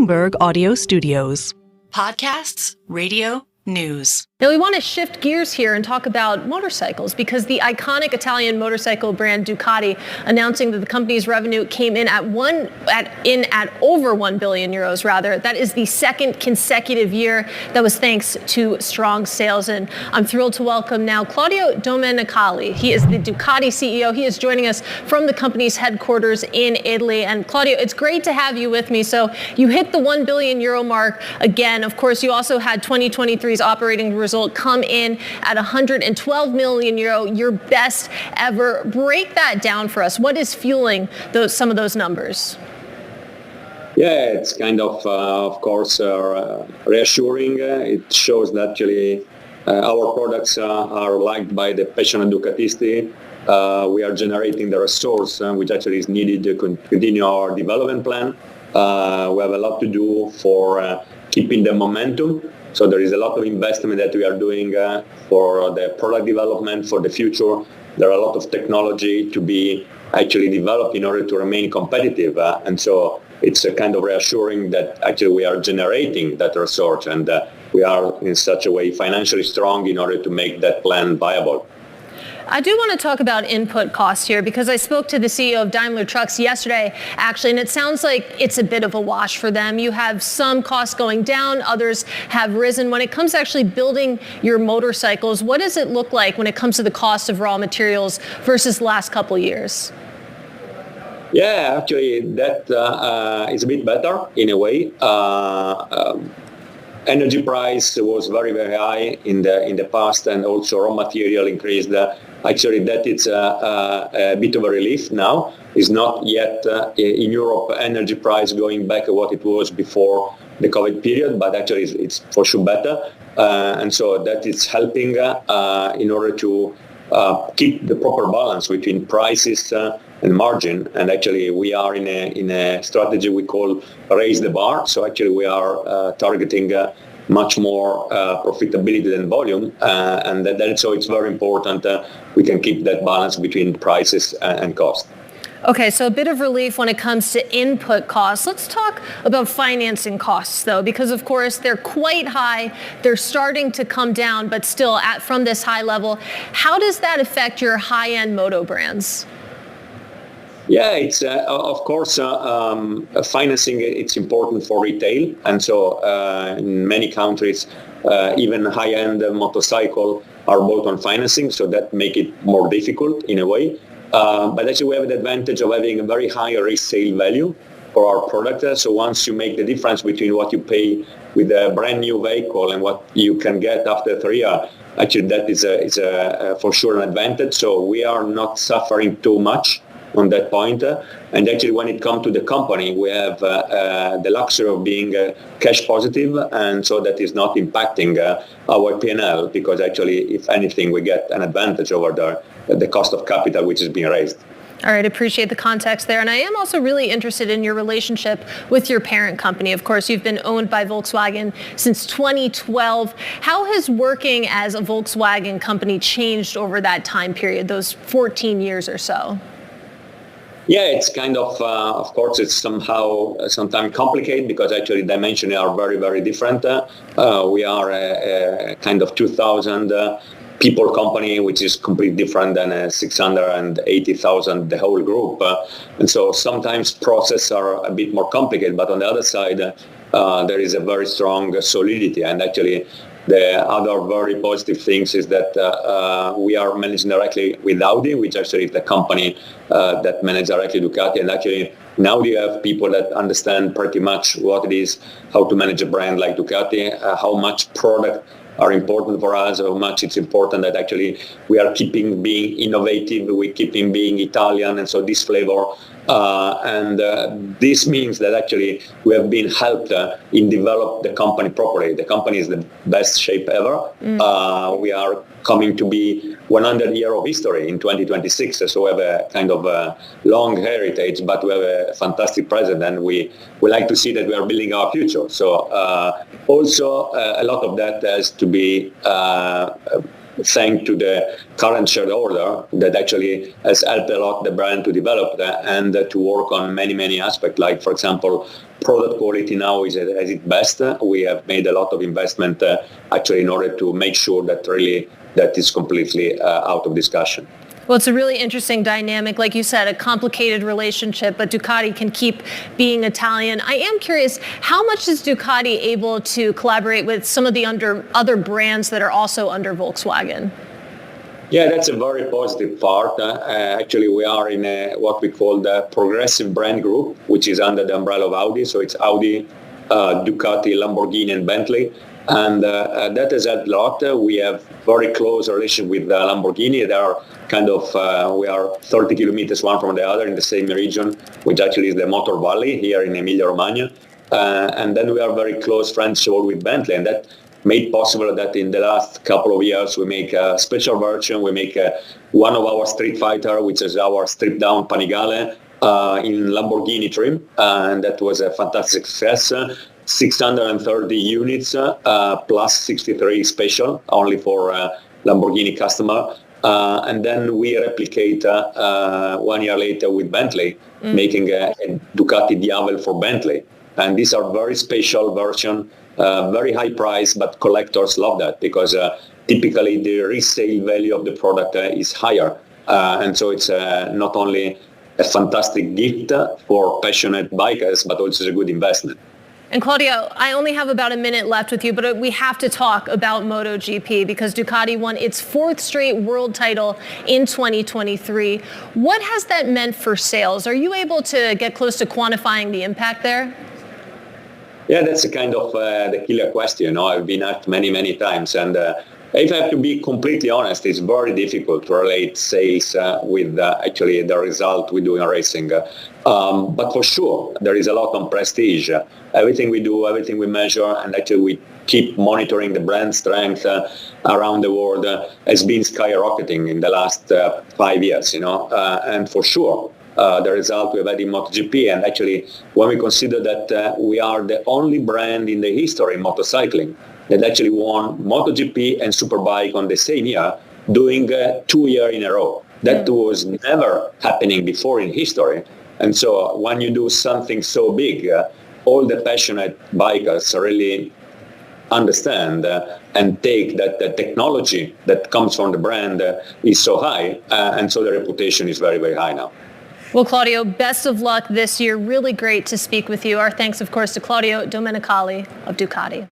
Bloomberg Audio Studios. Podcasts, radio, news. Now we want to shift gears here and talk about motorcycles because the iconic Italian motorcycle brand Ducati announcing that the company's revenue came in at over 1 billion euros rather. That is the second consecutive year. That was thanks to strong sales. And I'm thrilled to welcome now Claudio Domenicali. He is the Ducati CEO. He is joining us from the company's headquarters in Italy. And Claudio, it's great to have you with me. So you hit the 1 billion euro mark again. Of course, you also had 2023's operating result come in at 112 million euro, your best ever. Break that down for us. What is fueling some of those numbers? Yeah, it's kind of course, reassuring. It shows that actually our products are liked by the passionate Ducatisti. We are generating the resource which actually is needed to continue our development plan. We have a lot to do for keeping the momentum. So there is a lot of investment that we are doing for the product development for the future. There are a lot of technology to be actually developed in order to remain competitive. And so it's a kind of reassuring that actually we are generating that resource and we are in such a way financially strong in order to make that plan viable. I do want to talk about input costs here because I spoke to the CEO of Daimler Trucks yesterday, actually, and it sounds like it's a bit of a wash for them. You have some costs going down, others have risen. When it comes to actually building your motorcycles, what does it look like when it comes to the cost of raw materials versus the last couple of years? Yeah, actually, that is a bit better in a way. Energy price was very, very high in the past, and also raw material increased. Actually, that is a bit of a relief now. It's not yet in Europe energy price going back to what it was before the COVID period, but actually it's for sure better. And so that is helping in order to keep the proper balance between prices and margin. And actually we are in a strategy we call raise the bar. So actually we are targeting much more profitability than volume, and so it's very important we can keep that balance between prices and cost. Okay, so a bit of relief when it comes to input costs. Let's talk about financing costs, though, because, of course, they're quite high. They're starting to come down, but still from this high level. How does that affect your high-end moto brands? Yeah, it's of course financing. It's important for retail, and so in many countries, even high-end motorcycle are bought on financing, so that make it more difficult in a way. But actually, we have the advantage of having a very high resale value for our product. So once you make the difference between what you pay with a brand new vehicle and what you can get after 3 years, actually that is for sure an advantage. So we are not suffering too much on that point. And actually, when it comes to the company, we have the luxury of being cash positive, and so that is not impacting our P&L, because actually, if anything, we get an advantage over the cost of capital which is being raised. All right, appreciate the context there. And I am also really interested in your relationship with your parent company. Of course, you've been owned by Volkswagen since 2012. How has working as a Volkswagen company changed over that time period, those 14 years or so? Yeah, it's kind of course, it's sometimes complicated because actually dimensions are very, very different. We are a kind of 2,000 people company, which is completely different than a 680,000, the whole group. And so sometimes processes are a bit more complicated, but on the other side, there is a very strong solidity. And actually, the other very positive things is that we are managing directly with Audi, which actually is the company that manages directly Ducati. And actually, now you have people that understand pretty much what it is, how to manage a brand like Ducati, how much product are important for us, how much it's important that actually we are keeping being innovative, we keeping being Italian, and so this flavor. This means that actually we have been helped in develop the company properly. The company is the best shape ever. We are coming to be 100 years of history in 2026, so we have a kind of a long heritage, but we have a fantastic present, and we like to see that we are building our future. So also a lot of that has to be thanks to the current shareholder that actually has helped a lot the brand to develop and to work on many aspects. Like, for example, product quality now is at its best. We have made a lot of investment actually in order to make sure that really that is completely out of discussion. Well, it's a really interesting dynamic. Like you said, a complicated relationship, but Ducati can keep being Italian. I am curious, how much is Ducati able to collaborate with some of the other brands that are also under Volkswagen? Yeah, that's a very positive part. Actually, we are in what we call the progressive brand group, which is under the umbrella of Audi. So it's Audi, Ducati, Lamborghini, and Bentley. And that has helped a lot. We have very close relation with Lamborghini. They are kind of, we are 30 kilometers one from the other in the same region, which actually is the Motor Valley here in Emilia-Romagna. And then we are very close friends with Bentley. And that made possible that in the last couple of years, we make a special version. We make one of our Street Fighter, which is our stripped down Panigale in Lamborghini trim. And that was a fantastic success. 630 units plus 63 special only for Lamborghini customer. And then we replicate 1 year later with Bentley, making a Ducati Diavel for Bentley. And these are very special version, very high price, but collectors love that because typically the resale value of the product is higher. And so it's not only a fantastic gift for passionate bikers, but also a good investment. And Claudio, I only have about a minute left with you, but we have to talk about MotoGP because Ducati won its 4th straight world title in 2023. What has that meant for sales? Are you able to get close to quantifying the impact there? Yeah, that's a kind of the killer question. I've been asked many times. And if I have to be completely honest, it's very difficult to relate sales with actually the result we do in racing. But for sure, there is a lot on prestige. Everything we do, everything we measure, and actually we keep monitoring the brand strength around the world has been skyrocketing in the last 5 years, and for sure, the result we've had in MotoGP. And actually, when we consider that we are the only brand in the history of motorcycling that actually won MotoGP and Superbike on the same year, doing 2 years in a row. That was never happening before in history. And so when you do something so big, all the passionate bikers really understand and take that the technology that comes from the brand is so high. And so the reputation is very high now. Well, Claudio, best of luck this year. Really great to speak with you. Our thanks, of course, to Claudio Domenicali of Ducati.